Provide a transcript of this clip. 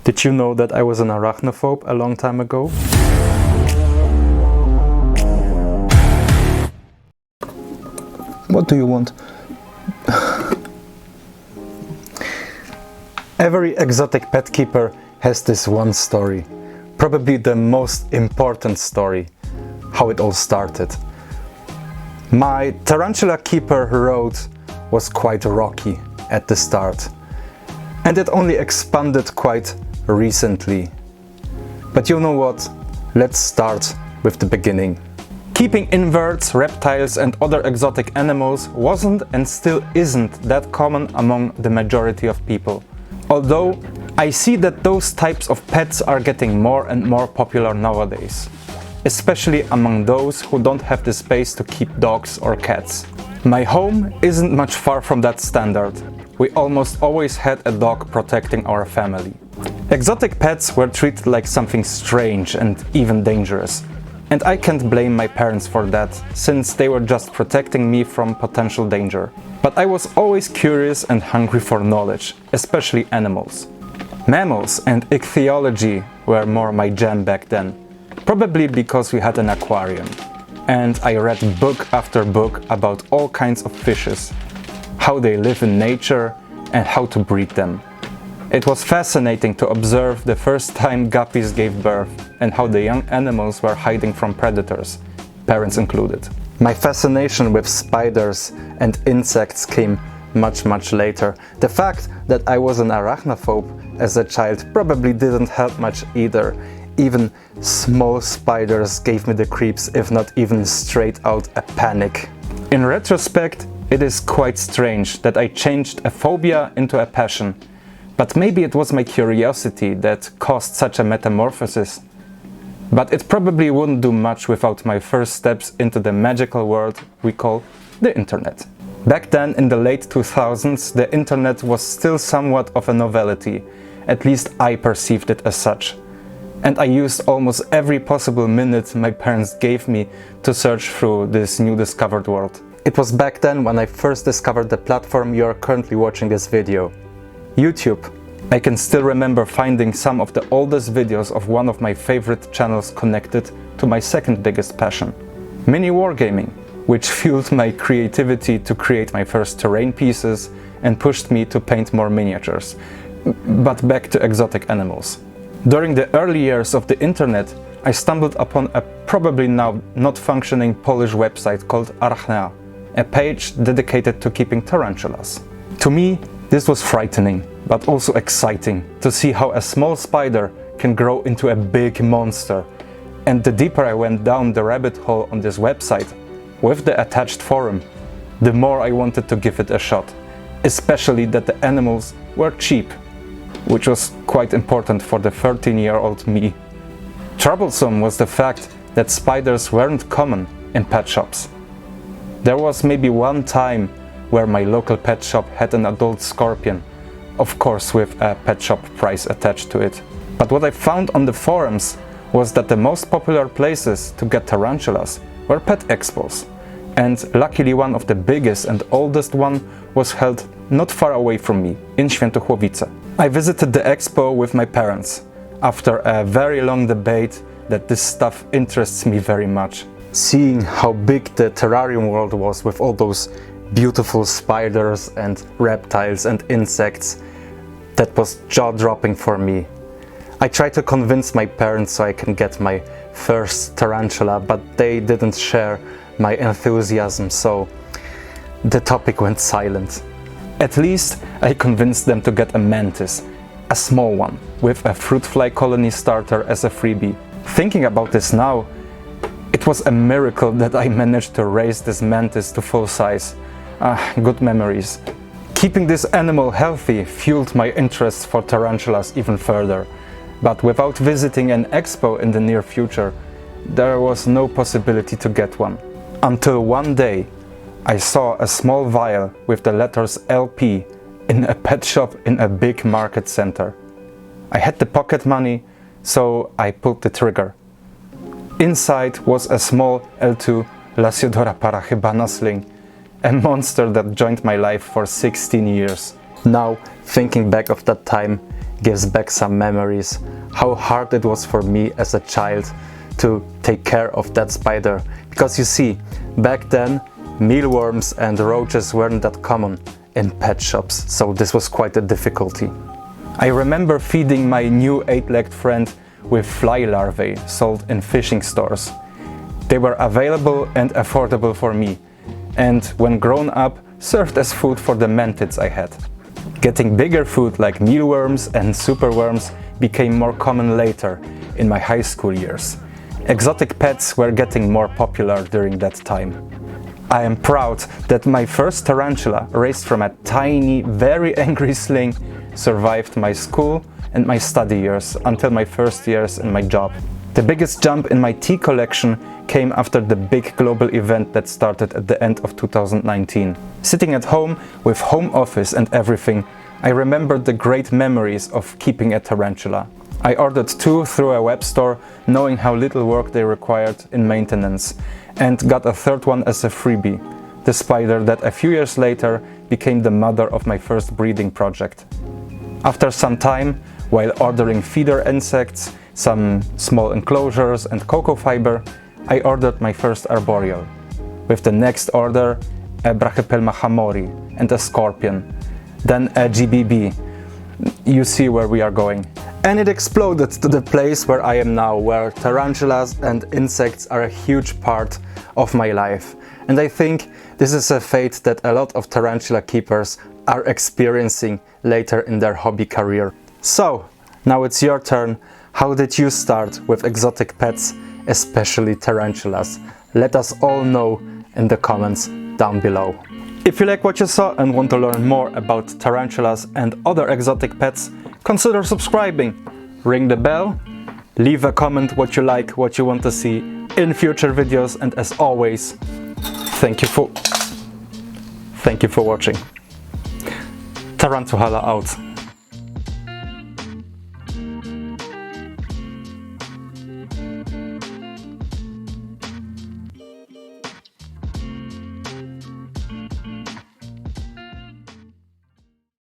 Did you know that I was an arachnophobe a long time ago? What do you want? Every exotic pet keeper has this one story. Probably the most important story. How it all started. My tarantula keeper road was quite rocky at the start. And it only expanded quite recently. But you know what? Let's start with the beginning. Keeping inverts, reptiles and other exotic animals wasn't and still isn't that common among the majority of people. Although I see that those types of pets are getting more and more popular nowadays, especially among those who don't have the space to keep dogs or cats. My home isn't much far from that standard. We almost always had a dog protecting our family. Exotic pets were treated like something strange and even dangerous. And I can't blame my parents for that, since they were just protecting me from potential danger. But I was always curious and hungry for knowledge, especially animals. Mammals and ichthyology were more my jam back then, probably because we had an aquarium. And I read book after book about all kinds of fishes, how they live in nature and how to breed them. It was fascinating to observe the first time guppies gave birth and how the young animals were hiding from predators, parents included. My fascination with spiders and insects came much later. The fact that I was an arachnophobe as a child probably didn't help much either. Even small spiders gave me the creeps, if not even straight out a panic. In retrospect, it is quite strange that I changed a phobia into a passion. But maybe it was my curiosity that caused such a metamorphosis. But it probably wouldn't do much without my first steps into the magical world we call the internet. Back then, in the late 2000s, the internet was still somewhat of a novelty. At least I perceived it as such. And I used almost every possible minute my parents gave me to search through this new discovered world. It was back then when I first discovered the platform you are currently watching this video. YouTube. I can still remember finding some of the oldest videos of one of my favorite channels connected to my second biggest passion, mini wargaming, which fueled my creativity to create my first terrain pieces and pushed me to paint more miniatures. But back to exotic animals. During the early years of the internet, I stumbled upon a probably now not functioning Polish website called Arachnophobe, a page dedicated to keeping tarantulas. To me, this was frightening, but also exciting to see how a small spider can grow into a big monster. And the deeper I went down the rabbit hole on this website, with the attached forum, the more I wanted to give it a shot. Especially that the animals were cheap, which was quite important for the 13-year-old me. Troublesome was the fact that spiders weren't common in pet shops. There was maybe one time where my local pet shop had an adult scorpion, of course with a pet shop price attached to it. But what I found on the forums was that the most popular places to get tarantulas were pet expos. And luckily one of the biggest and oldest one was held not far away from me, in Świętochłowice. I visited the expo with my parents, after a very long debate that this stuff interests me very much. Seeing how big the terrarium world was with all those beautiful spiders and reptiles and insects, that was jaw-dropping for me. I tried to convince my parents so I can get my first tarantula, but they didn't share my enthusiasm, so the topic went silent. At least I convinced them to get a mantis, a small one, with a fruit fly colony starter as a freebie. Thinking about this now, it was a miracle that I managed to raise this mantis to full size. Good memories. Keeping this animal healthy fueled my interest for tarantulas even further. But without visiting an expo in the near future, there was no possibility to get one. Until one day, I saw a small vial with the letters LP in a pet shop in a big market center. I had the pocket money, so I pulled the trigger. Inside was a small L2 Lasiodora parachybana sling, a monster that joined my life for 16 years. Now, thinking back of that time, gives back some memories, how hard it was for me as a child to take care of that spider. Because you see, back then mealworms and roaches weren't that common in pet shops, so this was quite a difficulty. I remember feeding my new 8-legged friend with fly larvae sold in fishing stores. They were available and affordable for me, and when grown up, served as food for the mantids I had. Getting bigger food like mealworms and superworms became more common later, in my high school years. Exotic pets were getting more popular during that time. I am proud that my first tarantula, raised from a tiny, very angry sling, survived my school and my study years until my first years in my job. The biggest jump in my tea collection came after the big global event that started at the end of 2019. Sitting at home with home office and everything, I remembered the great memories of keeping a tarantula. I ordered 2 through a web store, knowing how little work they required in maintenance, and got a 3rd one as a freebie, the spider that a few years later became the mother of my first breeding project. After some time, while ordering feeder insects, some small enclosures and cocoa fiber, I ordered my first arboreal. With the next order, a Brachypelma hamori and a scorpion, then a GBB. You see where we are going. And it exploded to the place where I am now, where tarantulas and insects are a huge part of my life. And I think this is a fate that a lot of tarantula keepers are experiencing later in their hobby career. So, now it's your turn. How did you start with exotic pets, especially tarantulas? Let us all know in the comments down below. If you like what you saw and want to learn more about tarantulas and other exotic pets, consider subscribing, ring the bell, leave a comment what you like, what you want to see in future videos, and as always, thank you for watching. Tarantula out.